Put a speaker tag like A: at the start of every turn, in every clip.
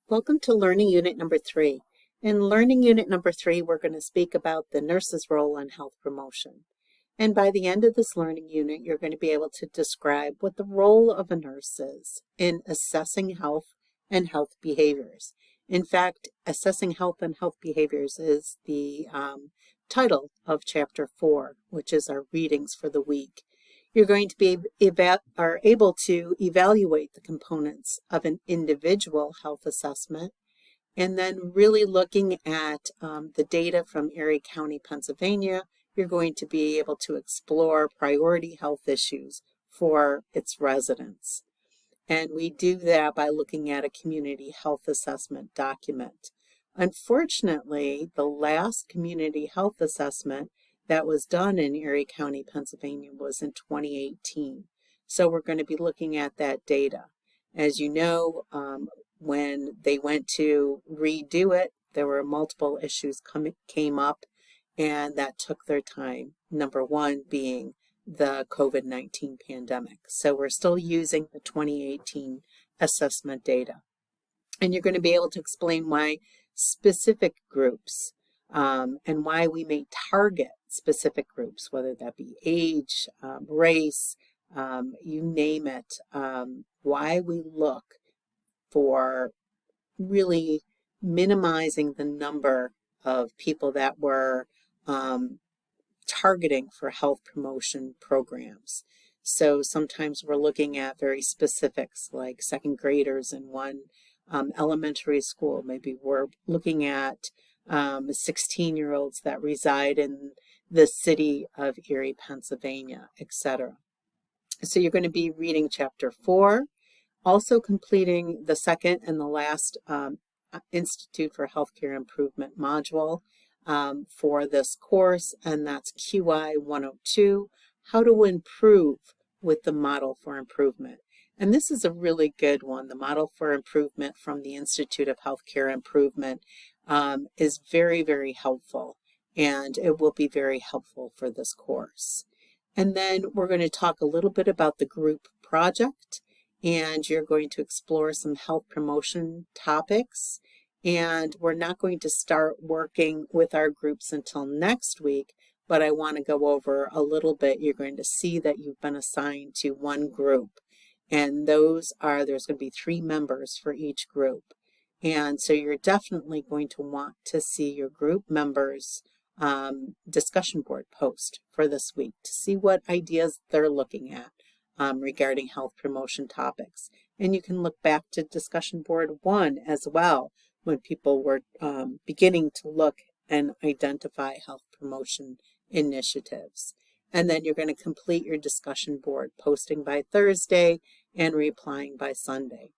A: Welcome to Learning Unit number 3. In Learning Unit number 3, we're going to speak about the nurse's role in health promotion. And by the end of this learning unit, you're going to be able to describe what the role of a nurse is in assessing health and health behaviors. In fact, assessing health and health behaviors is the title of Chapter 4, which is our readings for the week. You're going to be able to evaluate the components of an individual health assessment, and then really looking at the data from Erie County, Pennsylvania, you're going to be able to explore priority health issues for its residents. And we do that by looking at a community health assessment document. Unfortunately, the last community health assessment that was done in Erie County, Pennsylvania was in 2018. So we're going to be looking at that data. As you know, when they went to redo it, there were multiple issues came up, and that took their time. Number one being the COVID-19 pandemic. So we're still using the 2018 assessment data. And you're going to be able to explain why specific groups and why we may target specific groups, whether that be age, race, you name it, why we look for really minimizing the number of people that we're targeting for health promotion programs. So sometimes we're looking at very specifics like second graders in one elementary school. Maybe we're looking at 16-year-olds that reside in the city of Erie, Pennsylvania, etc. So you're going to be reading Chapter 4, also completing the second and the last Institute for Healthcare Improvement module for this course, and that's QI 102, How to Improve with the Model for Improvement. And this is a really good one. The Model for Improvement from the Institute of Healthcare Improvement is very, very helpful, and it will be very helpful for this course. And then we're going to talk a little bit about the group project, and you're going to explore some health promotion topics. And we're not going to start working with our groups until next week, but I want to go over a little bit. You're going to see that you've been assigned to one group, and there's going to be 3 members for each group. And so you're definitely going to want to see your group members' discussion board post for this week to see what ideas they're looking at regarding health promotion topics. And you can look back to discussion board 1 as well, when people were beginning to look and identify health promotion initiatives. And then you're going to complete your discussion board, posting by Thursday and replying by Sunday.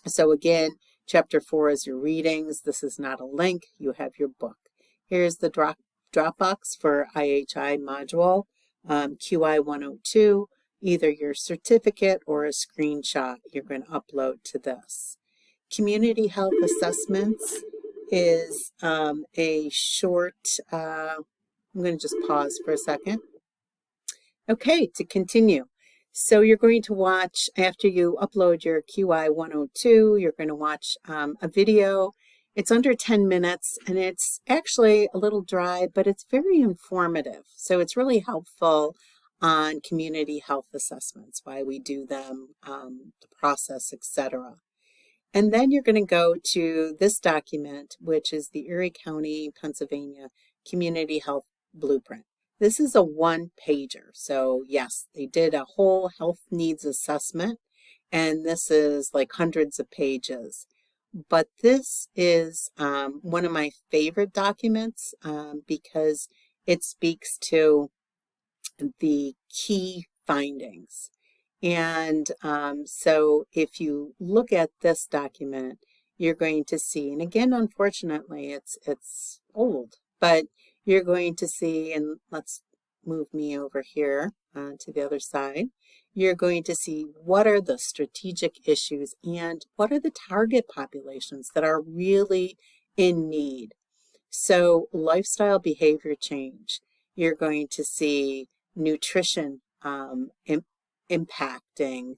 A: So again, Chapter 4 is your readings. This is not a link. You have your book. Here's the Dropbox for IHI module, QI 102, either your certificate or a screenshot you're going to upload to this. Community health assessments is a short, I'm going to just pause for a second. Okay, to continue. So you're going to watch, after you upload your QI 102, you're going to watch a video. It's under 10 minutes, and it's actually a little dry, but it's very informative. So it's really helpful on community health assessments, why we do them, the process, etc. And then you're going to go to this document, which is the Erie County, Pennsylvania Community Health Blueprint. This is a 1-pager. So yes, they did a whole health needs assessment, and this is like hundreds of pages. But this is one of my favorite documents because it speaks to the key findings. And so if you look at this document, you're going to see, and again, unfortunately, it's old, but you're going to see, and let's move me over here to the other side, you're going to see what are the strategic issues and what are the target populations that are really in need. So lifestyle behavior change, you're going to see nutrition impacting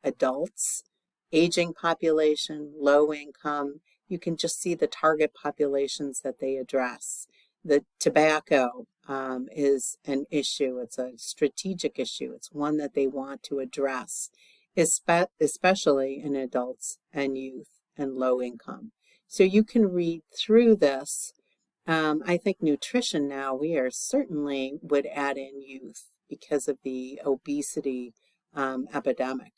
A: adults, aging population, low income. You can just see the target populations that they address. The tobacco is an issue. It's a strategic issue. It's one that they want to address, especially in adults and youth and low income. So you can read through this. I think nutrition now, we are certainly would add in youth because of the obesity epidemic.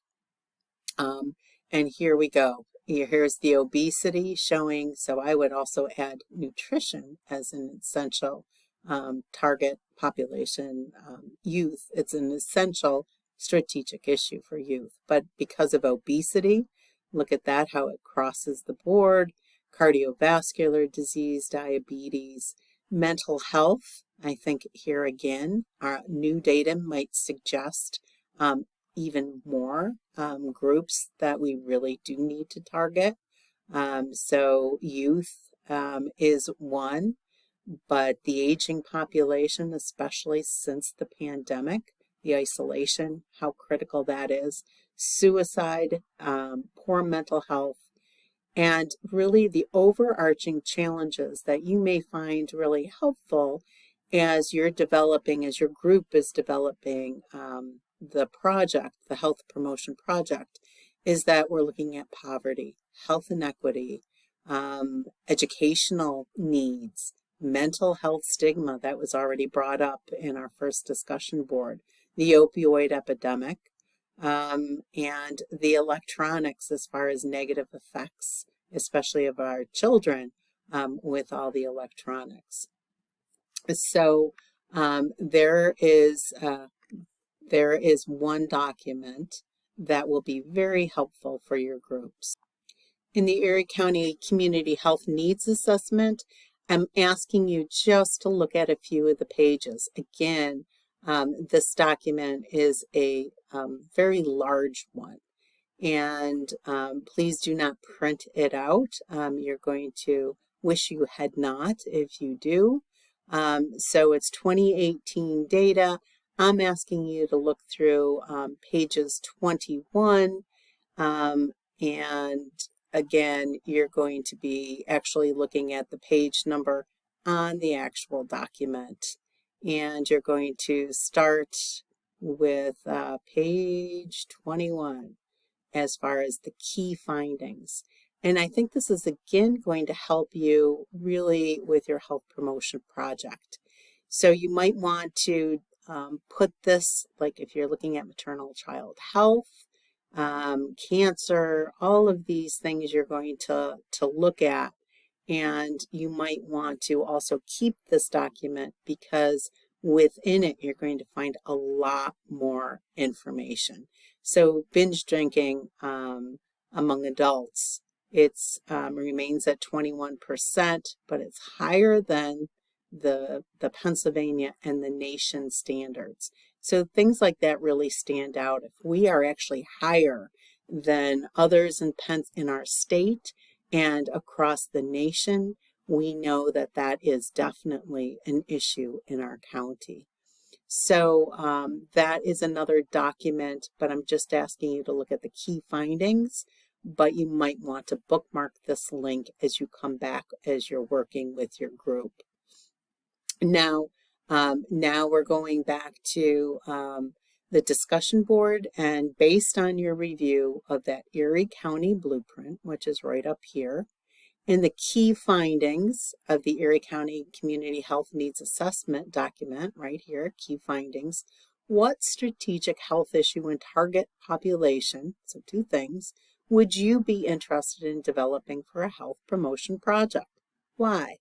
A: And here we go. Here's the obesity showing. So I would also add nutrition as an essential target population. Youth, it's an essential strategic issue for youth. But because of obesity, look at that, how it crosses the board. Cardiovascular disease, diabetes, mental health. I think here again, our new data might suggest even more groups that we really do need to target. So youth is one, but the aging population, especially since the pandemic, the isolation, how critical that is, suicide, poor mental health, and really the overarching challenges that you may find really helpful as you're developing, as your group is developing the project, the health promotion project, is that we're looking at poverty, health inequity, educational needs, mental health stigma that was already brought up in our first discussion board, the opioid epidemic, and the electronics as far as negative effects, especially of our children with all the electronics. So there is one document that will be very helpful for your groups. In the Erie County Community Health Needs Assessment, I'm asking you just to look at a few of the pages. Again, this document is a very large one, and please do not print it out. You're going to wish you had not if you do. So it's 2018 data. I'm asking you to look through pages 21, and again, you're going to be actually looking at the page number on the actual document. And you're going to start with page 21 as far as the key findings. And I think this is again going to help you really with your health promotion project. So you might want to put this, like if you're looking at maternal child health, cancer, all of these things you're going to look at. And you might want to also keep this document because within it, you're going to find a lot more information. So binge drinking among adults, it's remains at 21%, but it's higher than the Pennsylvania and the nation standards. So things like that really stand out. If we are actually higher than others in our state and across the nation, we know that that is definitely an issue in our county. So that is another document, but I'm just asking you to look at the key findings, but you might want to bookmark this link as you come back as you're working with your group. Now we're going back to the discussion board, and based on your review of that Erie County blueprint, which is right up here, and the key findings of the Erie County Community Health Needs Assessment document right here, key findings, what strategic health issue and target population, so two things, would you be interested in developing for a health promotion project? Why?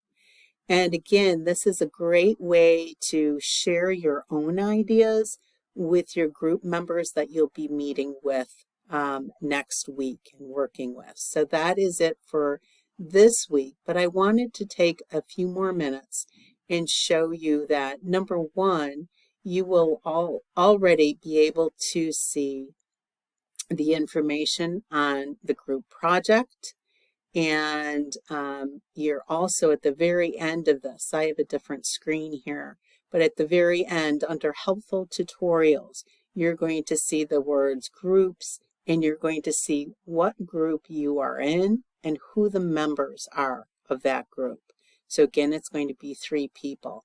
A: And again, this is a great way to share your own ideas with your group members that you'll be meeting with next week and working with. So that is it for this week, but I wanted to take a few more minutes and show you that number one, you will already be able to see the information on the group project. And you're also at the very end of this, I have a different screen here, but at the very end under helpful tutorials, you're going to see the words groups and you're going to see what group you are in and who the members are of that group. So again, it's going to be 3 people.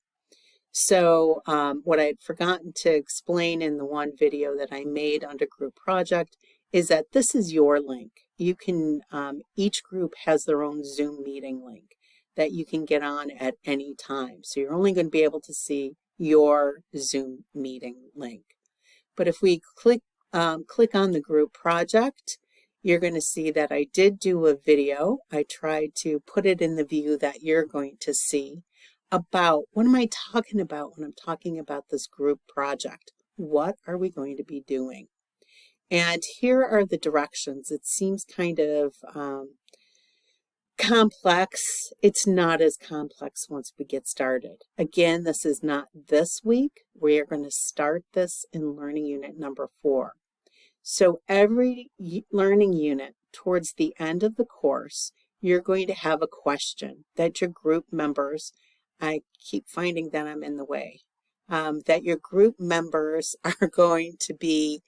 A: So what I had forgotten to explain in the one video that I made under group project is that this is your link. You can, each group has their own Zoom meeting link that you can get on at any time. So you're only going to be able to see your Zoom meeting link. But if we click on the group project, you're going to see that I did do a video. I tried to put it in the view that you're going to see about what am I talking about when I'm talking about this group project? What are we going to be doing? And here are the directions. It seems kind of complex. It's not as complex once we get started. Again, this is not this week. We are going to start this in learning unit number 4. So every learning unit towards the end of the course, you're going to have a question that your group members, I keep finding that I'm in the way, that your group members are going to be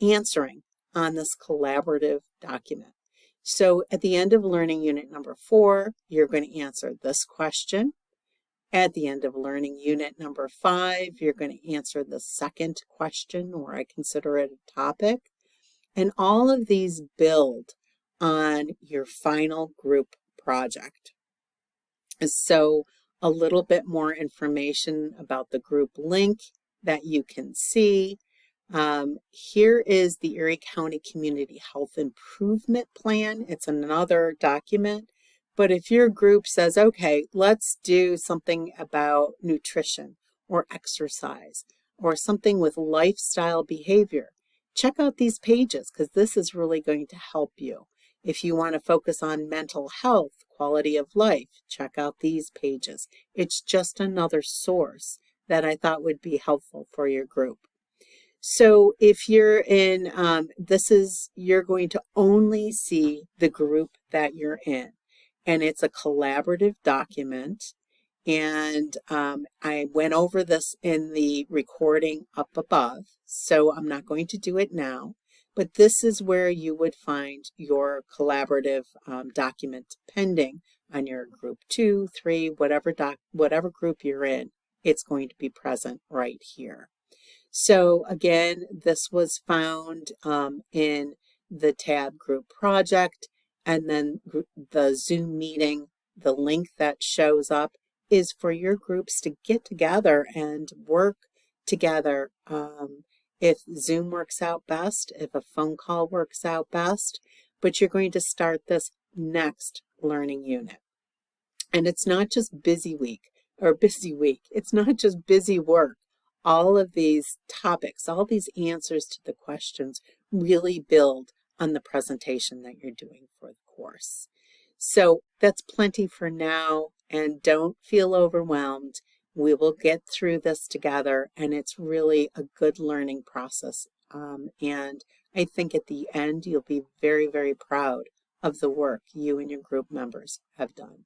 A: answering on this collaborative document. So at the end of learning unit number 4, you're going to answer this question. At the end of learning unit number 5, you're going to answer the second question, or I consider it a topic. And all of these build on your final group project. So a little bit more information about the group link that you can see. Here is the Erie County Community Health Improvement Plan. It's another document. But if your group says, okay, let's do something about nutrition or exercise or something with lifestyle behavior, check out these pages because this is really going to help you. If you want to focus on mental health, quality of life, check out these pages. It's just another source that I thought would be helpful for your group. So if you're in, you're going to only see the group that you're in. And it's a collaborative document. And I went over this in the recording up above, so I'm not going to do it now. But this is where you would find your collaborative document depending on your group 2, 3, whatever group you're in. It's going to be present right here. So again, this was found in the tab group project, and then the Zoom meeting, the link that shows up is for your groups to get together and work together. If Zoom works out best, if a phone call works out best, but you're going to start this next learning unit. And it's not just busy week. It's not just busy work. All of these topics, all these answers to the questions really build on the presentation that you're doing for the course. So that's plenty for now, and don't feel overwhelmed. We will get through this together, and it's really a good learning process. And I think at the end, you'll be very, very proud of the work you and your group members have done.